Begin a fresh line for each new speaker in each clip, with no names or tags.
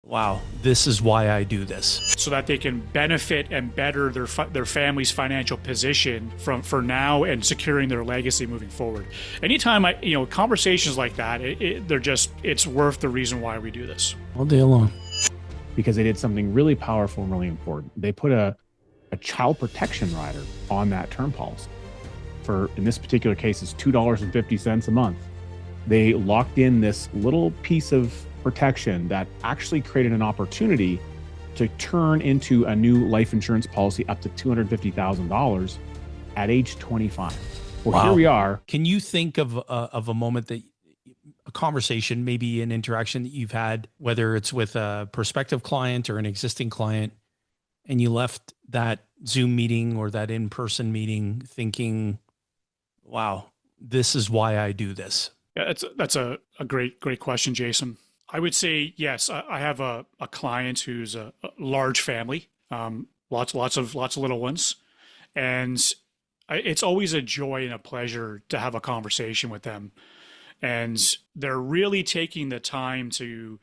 Wow, this is why I do this.
So that they can benefit and better their family's financial position for now and securing their legacy moving forward. Anytime conversations like that, it's worth the reason why we do this.
All day long.
Because they did something really powerful and really important. They put a child protection rider on that term policy. For, in this particular case, it's $2.50 a month. They locked in this little piece of protection that actually created an opportunity to turn into a new life insurance policy up to $250,000 at age 25. Well,
Wow.
Here we are.
Can you think of a moment that a conversation, maybe an interaction that you've had, whether it's with a prospective client or an existing client, and you left that Zoom meeting or that in-person meeting thinking, wow, this is why I do this?
Yeah, that's a great question, Jayson. I would say yes. I have a client who's a large family, lots of little ones, and it's always a joy and a pleasure to have a conversation with them. And they're really taking the time to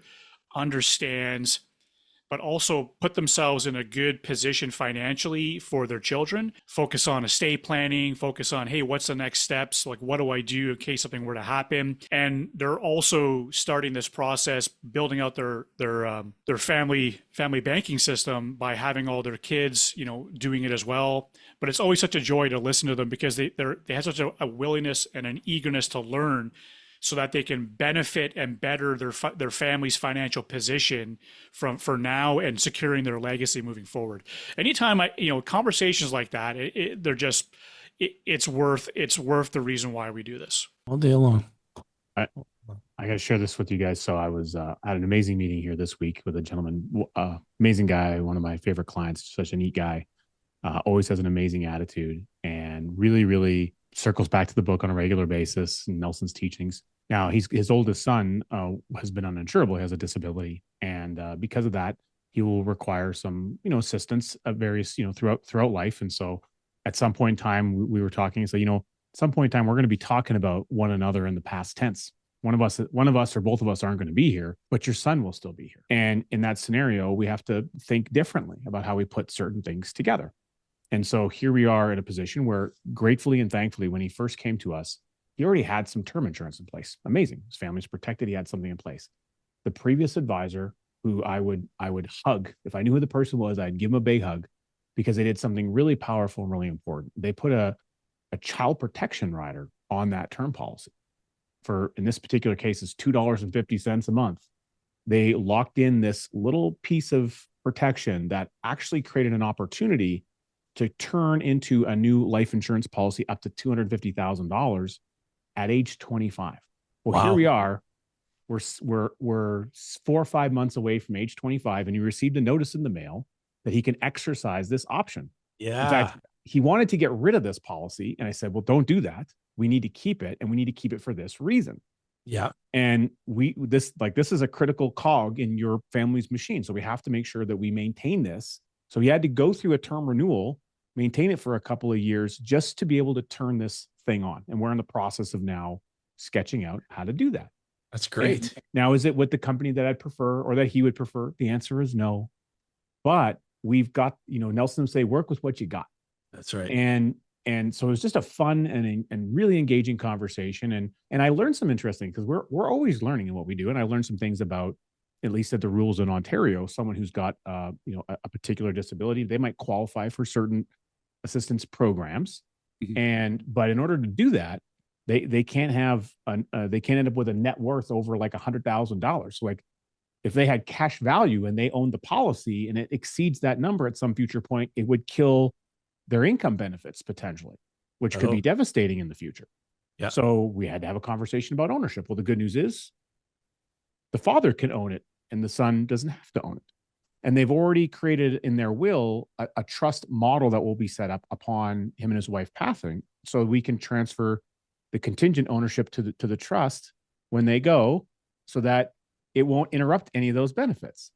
understand, but also put themselves in a good position financially for their children. Focus on estate planning, focus on, hey, what's the next steps? Like, what do I do in case something were to happen? And they're also starting this process, building out their family banking system by having all their kids, doing it as well. But it's always such a joy to listen to them because they have such a willingness and an eagerness to learn, so that they can benefit and better their family's financial position for now and securing their legacy moving forward. Anytime conversations like that, it's worth the reason why we do this.
All day long.
I got to share this with you guys. So I was at an amazing meeting here this week with a gentleman, amazing guy, one of my favorite clients, such a neat guy, always has an amazing attitude and really, really circles back to the book on a regular basis and Nelson's teachings. Now, his oldest son has been uninsurable, he has a disability, and because of that, he will require some assistance at various throughout life. And so, at some point in time, we were talking. So, at some point in time, we're going to be talking about one another in the past tense. One of us, or both of us, aren't going to be here, but your son will still be here. And in that scenario, we have to think differently about how we put certain things together. And so here we are in a position where, gratefully and thankfully, when he first came to us, he already had some term insurance in place. Amazing. His family's protected. He had something in place. The previous advisor, who I would hug, if I knew who the person was, I'd give him a big hug, because they did something really powerful and really important. They put a child protection rider on that term policy. For, in this particular case, it's $2.50 a month. They locked in this little piece of protection that actually created an opportunity to turn into a new life insurance policy up to $250,000 at age 25. Well,
Wow.
Here we are. We're 4 or 5 months away from age 25, and he received a notice in the mail that he can exercise this option.
Yeah.
In fact, he wanted to get rid of this policy, and I said, well, don't do that. We need to keep it, and we need to keep it for this reason.
Yeah.
And this is a critical cog in your family's machine. So we have to make sure that we maintain this. So he had to go through a term renewal, maintain it for a couple of years just to be able to turn this thing on. And we're in the process of now sketching out how to do that.
That's great.
And now, is it with the company that I'd prefer or that he would prefer? The answer is no. But we've got, Nelson would say, work with what you got.
That's right.
And so it was just a fun and really engaging conversation. And I learned some interesting, because we're always learning in what we do. And I learned some things about, at least at the rules in Ontario, someone who's got a particular disability, they might qualify for certain assistance programs.
Mm-hmm.
But in order to do that, they can't they can't end up with a net worth over like $100,000. So, like, if they had cash value and they owned the policy and it exceeds that number at some future point, it would kill their income benefits potentially, which could be devastating in the future.
Yeah.
So we had to have a conversation about ownership. Well, the good news is the father can own it and the son doesn't have to own it. And they've already created in their will a trust model that will be set up upon him and his wife passing, so we can transfer the contingent ownership to the trust when they go, so that it won't interrupt any of those benefits.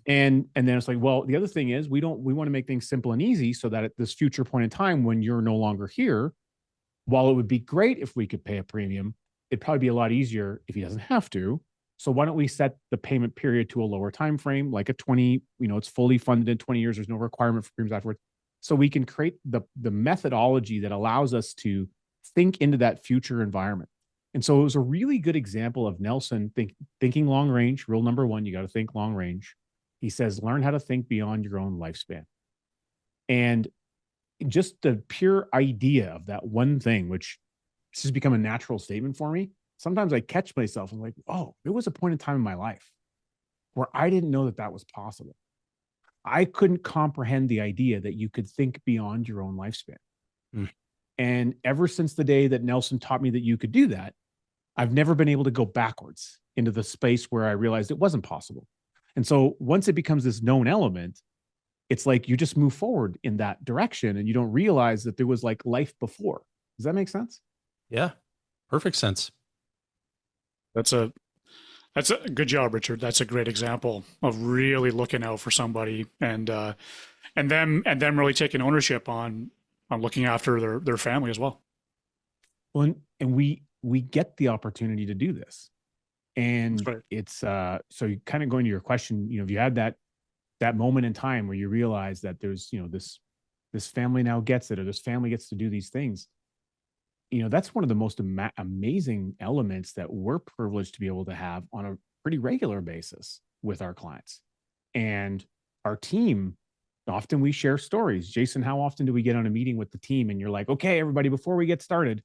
And then it's like, well, the other thing is we want to make things simple and easy, so that at this future point in time when you're no longer here, while it would be great if we could pay a premium, it'd probably be a lot easier if he doesn't have to. So why don't we set the payment period to a lower time frame, like a 20, it's fully funded in 20 years. There's no requirement for premiums afterwards. So we can create the methodology that allows us to think into that future environment. And so it was a really good example of Nelson thinking long range. Rule number one, you got to think long range. He says, learn how to think beyond your own lifespan. And just the pure idea of that one thing, which has become a natural statement for me. Sometimes I catch myself and like, oh, there was a point in time in my life where I didn't know that that was possible. I couldn't comprehend the idea that you could think beyond your own lifespan. Mm. And ever since the day that Nelson taught me that you could do that, I've never been able to go backwards into the space where I realized it wasn't possible. And so once it becomes this known element, it's like you just move forward in that direction and you don't realize that there was like life before. Does that make sense?
Yeah, perfect sense.
That's a good job, Richard. That's a great example of really looking out for somebody and them really taking ownership on looking after their family as well.
Well, and we get the opportunity to do this, and right. It's so you kind of going to your question. If you had that moment in time where you realize that there's this family now gets it, or this family gets to do these things. That's one of the most amazing elements that we're privileged to be able to have on a pretty regular basis with our clients and our team. Often we share stories. Jayson, how often do we get on a meeting with the team and you're like, okay, everybody, before we get started,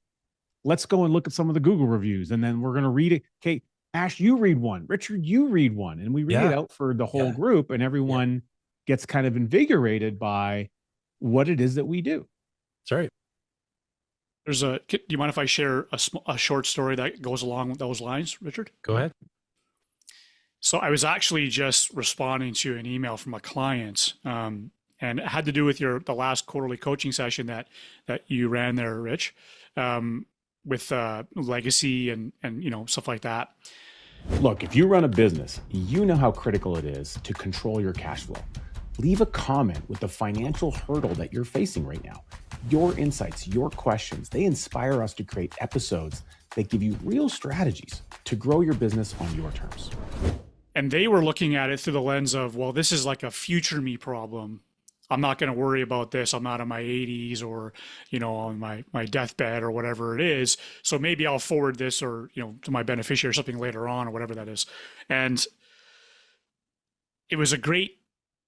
let's go and look at some of the Google reviews. And then we're going to read it. Okay, Ash, you read one. Richard, you read one. And we read it out for the whole group, and everyone gets kind of invigorated by what it is that we do.
That's right.
Do you mind if I share a short story that goes along with those lines, Richard?
Go ahead.
So I was actually just responding to an email from a client, and it had to do with the last quarterly coaching session that you ran there, Rich, with legacy and stuff like that.
Look, if you run a business, you know how critical it is to control your cash flow. Leave a comment with the financial hurdle that you're facing right now. Your insights, your questions, they inspire us to create episodes that give you real strategies to grow your business on your terms.
And they were looking at it through the lens of, well, this is like a future me problem. I'm not going to worry about this. I'm not in my 80s or, on my deathbed or whatever it is. So maybe I'll forward this or, to my beneficiary or something later on or whatever that is. And it was a great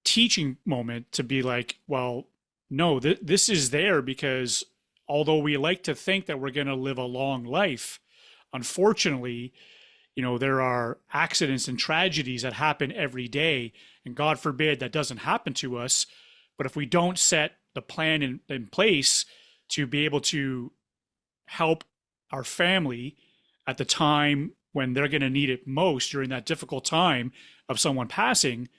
teaching moment to be like, well, no, this is there because although we like to think that we're going to live a long life, unfortunately, there are accidents and tragedies that happen every day. And God forbid that doesn't happen to us. But if we don't set the plan in place to be able to help our family at the time when they're going to need it most during that difficult time of someone passing,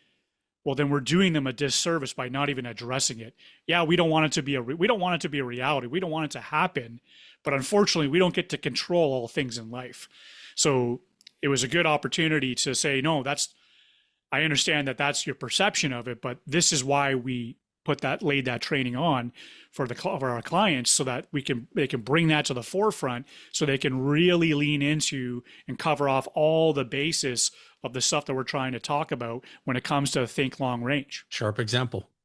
well, then we're doing them a disservice by not even addressing it. Yeah, we don't want it to be a reality. We don't want it to happen, but unfortunately, we don't get to control all things in life. So it was a good opportunity to say, no, I understand that that's your perception of it, but this is why we laid that training on for our clients so that they can bring that to the forefront so they can really lean into and cover off all the basis of the stuff that we're trying to talk about when it comes to think long range.
Sharp example.